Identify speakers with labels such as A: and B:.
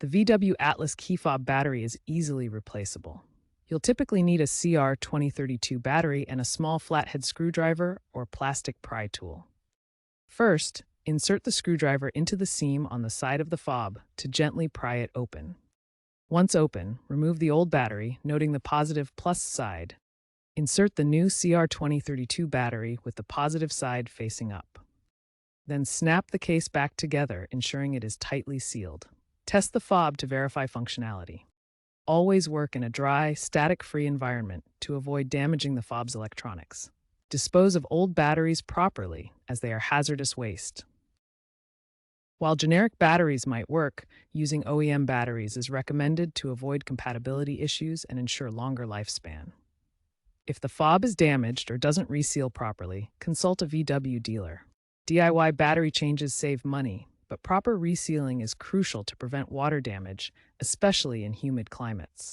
A: The VW Atlas key fob battery is easily replaceable. You'll typically need a CR2032 battery and a small flathead screwdriver or plastic pry tool. First, insert the screwdriver into the seam on the side of the fob to gently pry it open. Once open, remove the old battery, noting the positive plus side. Insert the new CR2032 battery with the positive side facing up. Then snap the case back together, ensuring it is tightly sealed. Test the fob to verify functionality. Always work in a dry, static-free environment to avoid damaging the fob's electronics. Dispose of old batteries properly, as they are hazardous waste. While generic batteries might work, using OEM batteries is recommended to avoid compatibility issues and ensure longer lifespan. If the fob is damaged or doesn't reseal properly, consult a VW dealer. DIY battery changes save money, but proper resealing is crucial to prevent water damage, especially in humid climates.